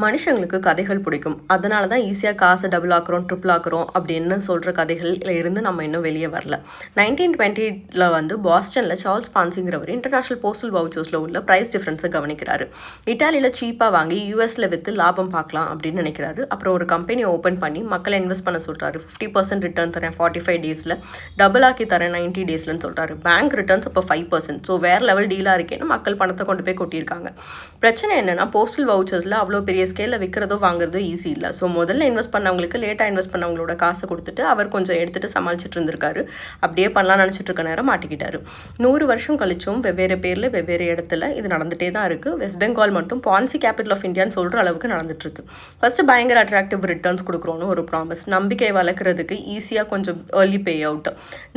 மனுஷங்களுக்கு கதைகள் பிடிக்கும். அதனால தான் ஈஸியா காச டபுள் ஆக்குறோம், ட்ரிபிள் ஆக்குறோம் அப்படின்னு சொல்ற கதைகள்ல இருந்து நம்ம இன்னும் வெளிய வரல. 1920ல வந்து பாஸ்டன்ல சார்ல்ஸ் பான்சிங்கிறவர் இன்டர்நேஷனல் போஸ்டல் வவுச்சர்ஸ்ல உள்ள பிரைஸ் டிஃபரன்ஸை கவனிக்கிறாரு. இட்டாலியில சீப்பா வாங்கி யூஎஸ்ல வித்து லாபம் பார்க்கலாம் அப்படின்னு நினைக்கிறாரு. அப்புறம் ஒரு கம்பெனி ஓப்பன் பண்ணி மக்களை இன்வெஸ்ட் பண்ண சொல்றாரு. 50% ரிட்டர்ன் தரேன் 45 டேஸ்ல, டபுள் ஆக்கி தரேன் 90 டேஸ்லன்னு சொல்றாரு. பேங்க் ரிட்டர்ன்ஸ் அப்போ 5%. ஸோ வேற லெவல் டீலா இருக்கேன்னு மக்கள் பணத்தை கொண்டு போய் கொட்டியிருக்காங்க. பிரச்சனை என்னன்னா போஸ்டல் வவுச்சர்ஸ்ல அவ்வளோ பெரிய ஸ்கேலில் விற்கிறதோ வாங்குறதோ ஈஸி இல்லை. ஸோ முதல்ல இன்வெஸ்ட் பண்ணவங்களுக்கு லேட்டாக இன்வெஸ்ட் பண்ணவங்களோட காசை கொடுத்துட்டு அவர் கொஞ்சம் எடுத்துகிட்டு சமாளிச்சுட்டு இருந்திருக்காரு. அப்படியே பண்ணலாம் நினச்சிட்டு இருக்க நேரம் மாட்டிக்கிட்டாரு. 100 வருஷம் கழிச்சும் வெவ்வேறு பேரில் வெவ்வேறு இடத்துல இது நடந்துகிட்டே தான் இருக்குது. வெஸ்ட் பெங்கால் மட்டும் பான்சி கேபிட்டல் ஆஃப் இந்தியான்னு சொல்கிற அளவுக்கு நடந்துட்டு இருக்கு. ஃபர்ஸ்ட் பயங்கர அட்ராக்டிவ் ரிட்டர்ன்ஸ் கொடுக்குறோன்னு ஒரு ப்ராமிஸ், நம்பிக்கை வளர்க்குறதுக்கு ஈஸியாக கொஞ்சம் ஏர்லி பே அவுட்,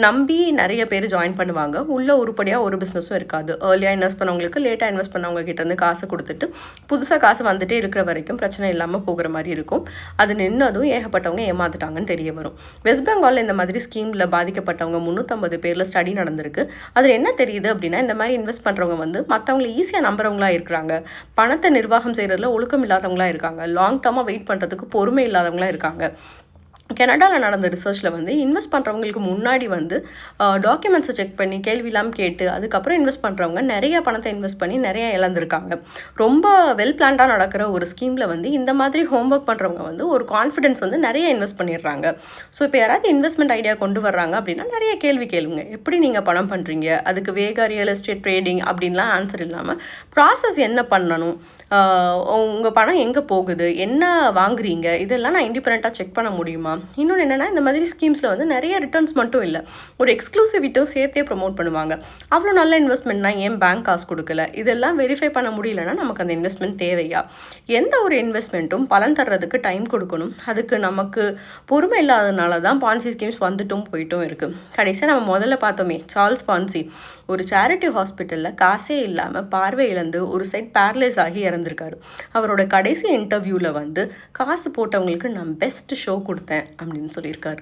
நம்பி நிறைய பேர் ஜாயின் பண்ணுவாங்க. உள்ள உருப்படியாக ஒரு பிஸ்னஸும் இருக்காது. ஏர்லியாக இன்வெஸ்ட் பண்ணவங்களுக்கு லேட்டாக இன்வெஸ்ட் பண்ணவங்க கிட்ட இருந்து காசை கொடுத்துட்டு புதுசாக காசு வந்துட்டே இருக்கிற வரைக்கும் பிரச்சனை இல்லாமல் போகிற மாதிரி இருக்கும். அது நின்னதும் ஏகப்பட்டவங்க ஏமாந்துட்டாங்கன்னு தெரிய வரும். வெஸ்ட் பெங்காலில் இந்த மாதிரி ஸ்கீமில் பாதிக்கப்பட்டவங்க 350 பேரில் ஸ்டடி நடந்திருக்கு. அதில் என்ன தெரியுது அப்படின்னா, இந்த மாதிரி இன்வெஸ்ட் பண்ணுறவங்க வந்து மற்றவங்களை ஈஸியாக நம்புறவங்களா இருக்கிறாங்க, பணத்தை நிர்வாகம் செய்கிறதுல ஒழுக்கம் இல்லாதவங்களா இருக்காங்க, லாங் டர்மாக வெயிட் பண்ணுறதுக்கு பொறுமை இல்லாதவங்களா இருக்காங்க. கனடாவில் நடந்த ரிசர்ச்சில் வந்து இன்வெஸ்ட் பண்ணுறவங்களுக்கு முன்னாடி வந்து டாக்குமெண்ட்ஸை செக் பண்ணி கேள்விலாம் கேட்டு அதுக்கப்புறம் இன்வெஸ்ட் பண்ணுறவங்க நிறைய பணத்தை இன்வெஸ்ட் பண்ணி நிறைய இழந்திருக்காங்க. ரொம்ப வெல் பிளான்டாக நடக்கிற ஒரு ஸ்கீமில் வந்து இந்த மாதிரி ஹோம்ஒர்க் பண்ணுறவங்க வந்து ஒரு கான்ஃபிடென்ஸ் வந்து நிறைய இன்வெஸ்ட் பண்ணிடுறாங்க. ஸோ இப்போ யாராவது இன்வெஸ்ட்மெண்ட் ஐடியா கொண்டு வர்றாங்க அப்படின்னா நிறைய கேள்வி கேளுங்க. எப்படி நீங்கள் பணம் பண்ணுறீங்க, அதுக்கு வேகா ரியல் எஸ்டேட் ட்ரேடிங் அப்படின்லாம் ஆன்சர் இல்லாமல் ப்ராசஸ் என்ன பண்ணணும், உங்கள் பணம் எங்கே போகுது, என்ன வாங்குறீங்க, இதெல்லாம் நான் இண்டிபெண்ட்டாக செக் பண்ண முடியுமா. இன்னொன்று என்னென்னா, இந்த மாதிரி ஸ்கீம்ஸில் வந்து நிறைய ரிட்டர்ன்ஸ் மட்டும் இல்லை, ஒரு எக்ஸ்க்ளூசிவிட்டியும் சேர்த்தே ப்ரொமோட் பண்ணுவாங்க. அவ்வளோ நல்ல இன்வெஸ்ட்மெண்ட்னா ஏன் பேங்க் காசு கொடுக்கல, இதெல்லாம் வெரிஃபை பண்ண முடியலன்னா நமக்கு அந்த இன்வெஸ்ட்மெண்ட் தேவையா. எந்த ஒரு இன்வெஸ்ட்மெண்ட்டும் பலன் தர்றதுக்கு டைம் கொடுக்கணும். அதுக்கு நமக்கு பொறுமை இல்லாததுனால தான் பான்சி ஸ்கீம்ஸ் வந்துட்டும் போயிட்டும் இருக்குது. கடைசியாக நம்ம முதல்ல பார்த்தோமே சார்ல்ஸ் பான்சி, ஒரு சேரிட்டி ஹாஸ்பிட்டலில் காசே இல்லாமல் பார்வை இழந்து ஒரு சைட் பேரலைஸ் ஆகி இறந்திருக்காரு. அவரோட கடைசி இன்டர்வியூவில் வந்து காசு போட்டவங்களுக்கு நான் பெஸ்ட் ஷோ கொடுத்தேன் அப்படின்னு சொல்லியிருக்காரு.